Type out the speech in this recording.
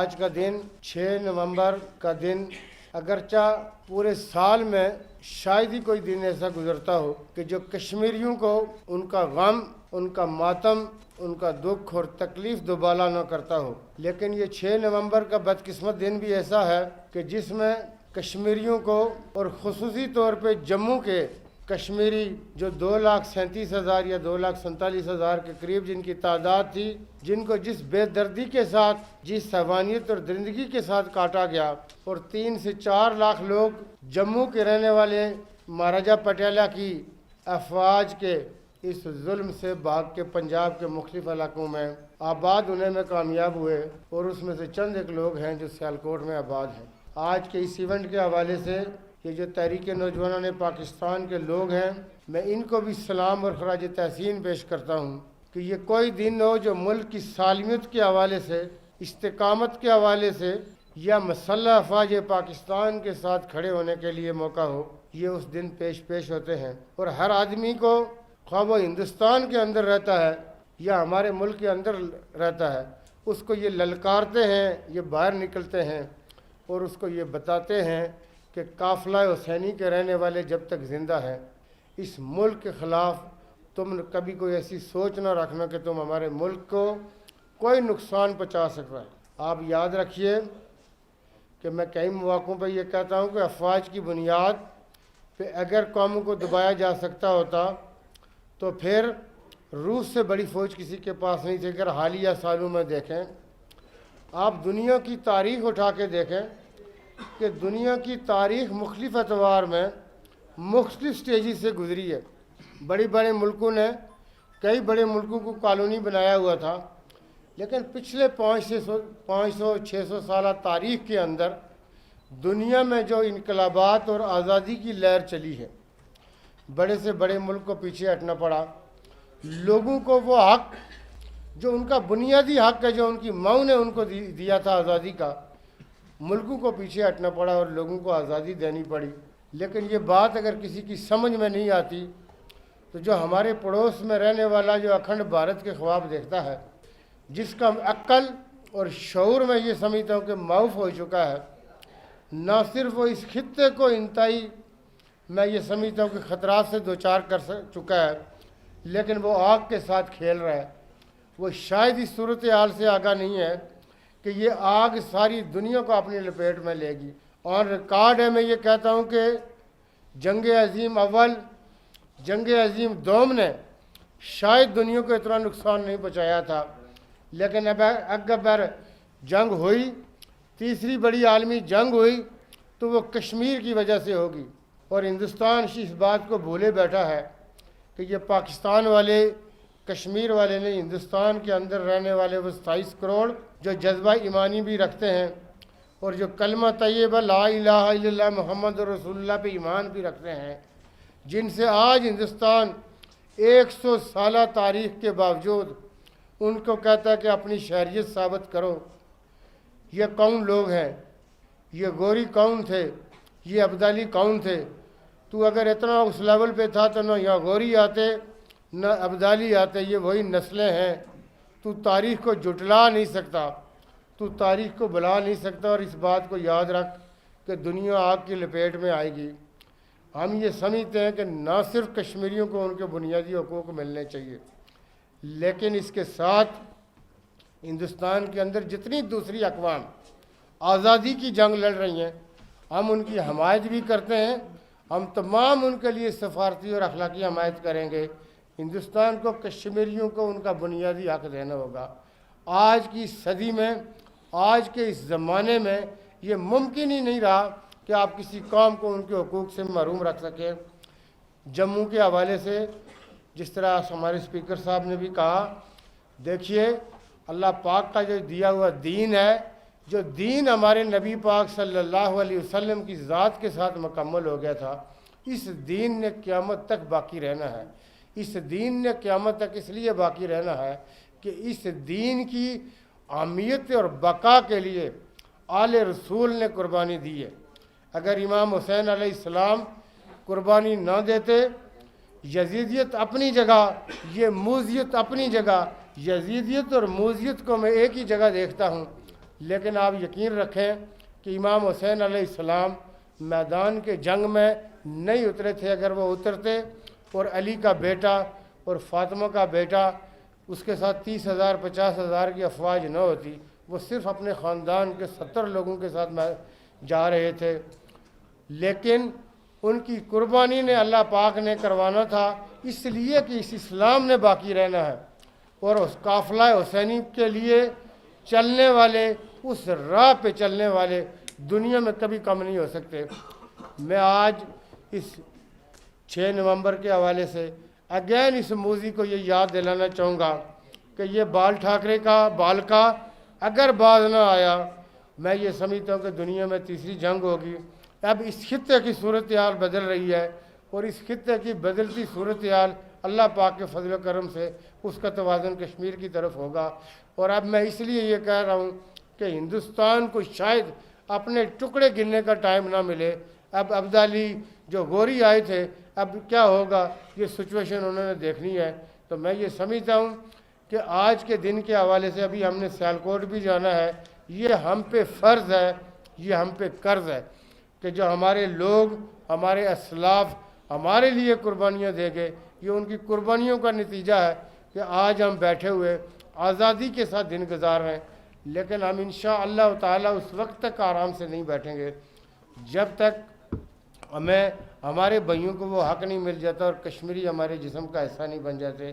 آج کا دن 6 نومبر کا دن اگرچہ پورے سال میں شاید ہی کوئی دن ایسا گزرتا ہو کہ جو کشمیریوں کو ان کا غم، ان کا ماتم، ان کا دکھ اور تکلیف دوبالا نہ کرتا ہو، لیکن یہ 6 نومبر کا بدقسمت دن بھی ایسا ہے کہ جس میں کشمیریوں کو اور خصوصی طور پہ جموں کے کشمیری جو 2,37,000 یا 2,47,000 کے قریب جن کی تعداد تھی، جن کو جس بے دردی کے ساتھ، جس حیوانیت اور درندگی کے ساتھ کاٹا گیا، اور 3 سے 4 لاکھ لوگ جموں کے رہنے والے مہاراجہ پٹیلہ کی افواج کے اس ظلم سے بھاگ کے پنجاب کے مختلف علاقوں میں آباد ہونے میں کامیاب ہوئے، اور اس میں سے چند ایک لوگ ہیں جو سیالکوٹ میں آباد ہیں۔ آج کے اس ایونٹ کے حوالے سے یہ جو تحریک نوجوانان پاکستان کے لوگ ہیں، میں ان کو بھی سلام اور خراج تحسین پیش کرتا ہوں کہ یہ کوئی دن ہو جو ملک کی سالمیت کے حوالے سے، استقامت کے حوالے سے یا مسلح افواج پاکستان کے ساتھ کھڑے ہونے کے لیے موقع ہو، یہ اس دن پیش ہوتے ہیں، اور ہر آدمی کو، خواہ وہ ہندوستان کے اندر رہتا ہے یا ہمارے ملک کے اندر رہتا ہے، اس کو یہ للکارتے ہیں، یہ باہر نکلتے ہیں اور اس کو یہ بتاتے ہیں کہ قافلہ حسینی کے رہنے والے جب تک زندہ ہیں، اس ملک کے خلاف تم کبھی کوئی ایسی سوچ نہ رکھنا کہ تم ہمارے ملک کو کوئی نقصان پہنچا سکتا ہے۔ آپ یاد رکھیے کہ میں کئی مواقعوں پہ یہ کہتا ہوں کہ افواج کی بنیاد پہ اگر قوموں کو دبایا جا سکتا ہوتا تو پھر روس سے بڑی فوج کسی کے پاس نہیں تھی۔ اگر حالیہ سالوں میں دیکھیں، آپ دنیا کی تاریخ اٹھا کے دیکھیں کہ دنیا کی تاریخ مختلف اعتبار میں مختلف سٹیجز سے گزری ہے۔ بڑے ملکوں نے کئی بڑے ملکوں کو کالونی بنایا ہوا تھا، لیکن پچھلے 500-600 سالہ تاریخ کے اندر دنیا میں جو انقلابات اور آزادی کی لہر چلی ہے، بڑے سے بڑے ملک کو پیچھے ہٹنا پڑا۔ لوگوں کو وہ حق جو ان کا بنیادی حق ہے، جو ان کی ماؤں نے ان کو دیا تھا آزادی کا، ملکوں کو پیچھے ہٹنا پڑا اور لوگوں کو آزادی دینی پڑی۔ لیکن یہ بات اگر کسی کی سمجھ میں نہیں آتی تو جو ہمارے پڑوس میں رہنے والا جو اکھنڈ بھارت کے خواب دیکھتا ہے، جس کا عقل اور شعور میں یہ سمجھتا ہوں کہ معاف ہو چکا ہے، نہ صرف وہ اس خطے کو انتہائی میں یہ سمجھتا ہوں کہ خطرات سے دوچار کر چکا ہے، لیکن وہ آگ کے ساتھ کھیل رہا ہے۔ وہ شاید اس صورتحال سے آگاہ نہیں ہے کہ یہ آگ ساری دنیا کو اپنی لپیٹ میں لے گی۔ اور ریکارڈ ہے، میں یہ کہتا ہوں کہ جنگ عظیم اول، جنگ عظیم دوم نے شاید دنیا کو اتنا نقصان نہیں پہنچایا تھا، لیکن اگر جنگ ہوئی، تیسری بڑی عالمی جنگ ہوئی، تو وہ کشمیر کی وجہ سے ہوگی۔ اور ہندوستان اس بات کو بھولے بیٹھا ہے کہ یہ پاکستان والے، کشمیر والے نہیں، ہندوستان کے اندر رہنے والے وہ 27 کروڑ جو جذبہ ایمانی بھی رکھتے ہیں اور جو کلمہ طیبہ لا الہ الا اللہ محمد رسول اللہ پہ ایمان بھی رکھتے ہیں، جن سے آج ہندوستان 100 سالہ تاریخ کے باوجود ان کو کہتا ہے کہ اپنی شہریت ثابت کرو۔ یہ کون لوگ ہیں؟ یہ گوری کون تھے؟ یہ ابدالی کون تھے؟ تو اگر اتنا اس لیول پہ تھا تو نہ یہاں گوری آتے نہ ابدالی آتے، یہ وہی نسلیں ہیں۔ تو تاریخ کو جھٹلا نہیں سکتا، تو تاریخ کو بلا نہیں سکتا، اور اس بات کو یاد رکھ کہ دنیا آگ کی لپیٹ میں آئے گی۔ ہم یہ سمجھتے ہیں کہ نہ صرف کشمیریوں کو ان کے بنیادی حقوق ملنے چاہیے، لیکن اس کے ساتھ ہندوستان کے اندر جتنی دوسری اقوام آزادی کی جنگ لڑ رہی ہیں، ہم ان کی حمایت بھی کرتے ہیں۔ ہم تمام ان کے لیے سفارتی اور اخلاقی حمایت کریں گے۔ ہندوستان کو، کشمیریوں کو ان کا بنیادی حق دینا ہوگا۔ آج کی صدی میں، آج کے اس زمانے میں یہ ممکن ہی نہیں رہا کہ آپ کسی قوم کو ان کے حقوق سے محروم رکھ سکیں۔ جموں کے حوالے سے جس طرح ہمارے اسپیکر صاحب نے بھی کہا، دیکھیے اللہ پاک کا جو دیا ہوا دین ہے، جو دین ہمارے نبی پاک صلی اللہ علیہ وسلم کی ذات کے ساتھ مکمل ہو گیا تھا، اس دین نے قیامت تک باقی رہنا ہے۔ اس دین نے قیامت تک اس لیے باقی رہنا ہے کہ اس دین کی اہمیت اور بقا کے لیے آل رسول نے قربانی دی ہے۔ اگر امام حسین علیہ السلام قربانی نہ دیتے، یزیدیت اپنی جگہ، یہ موذیت اپنی جگہ، یزیدیت اور موذیت کو میں ایک ہی جگہ دیکھتا ہوں۔ لیکن آپ یقین رکھیں کہ امام حسین علیہ السلام میدان کے جنگ میں نہیں اترے تھے. اگر وہ اترتے اور علی کا بیٹا اور فاطمہ کا بیٹا اس کے ساتھ 30,000 50,000 کی افواج نہ ہوتی, وہ صرف اپنے خاندان کے 70 لوگوں کے ساتھ جا رہے تھے. لیکن ان کی قربانی نے اللہ پاک نے کروانا تھا, اس لیے کہ اس اسلام نے باقی رہنا ہے, اور اس قافلہ حسینی کے لیے چلنے والے, اس راہ پہ چلنے والے دنیا میں کبھی کم نہیں ہو سکتے. میں آج اس 6 نومبر کے حوالے سے اگین اس موذی کو یہ یاد دلانا چاہوں گا کہ یہ بال ٹھاکرے کا بال کا اگر باز نہ آیا, میں یہ سمجھتا ہوں کہ دنیا میں تیسری جنگ ہوگی. اب اس خطے کی صورتحال بدل رہی ہے, اور اس خطے کی بدلتی صورتحال اللہ پاک کے فضل و کرم سے اس کا توازن کشمیر کی طرف ہوگا. اور اب میں اس لیے یہ کہہ رہا ہوں کہ ہندوستان کو شاید اپنے ٹکڑے گننے کا ٹائم نہ ملے. اب عبدالی جو غوری آئے تھے, اب کیا ہوگا یہ سچویشن انہوں نے دیکھنی ہے. تو میں یہ سمجھتا ہوں کہ آج کے دن کے حوالے سے ابھی ہم نے سیالکوٹ بھی جانا ہے. یہ ہم پہ فرض ہے, یہ ہم پہ قرض ہے کہ جو ہمارے لوگ, ہمارے اسلاف ہمارے لیے قربانیاں دے گئے, یہ ان کی قربانیوں کا نتیجہ ہے کہ آج ہم بیٹھے ہوئے آزادی کے ساتھ دن گزار رہے ہیں. لیکن ہم انشاءاللہ تعالیٰ اس وقت تک آرام سے نہیں بیٹھیں گے جب تک ہمیں ہمارے بھائیوں کو وہ حق نہیں مل جاتا اور کشمیری ہمارے جسم کا حصہ نہیں بن جاتے.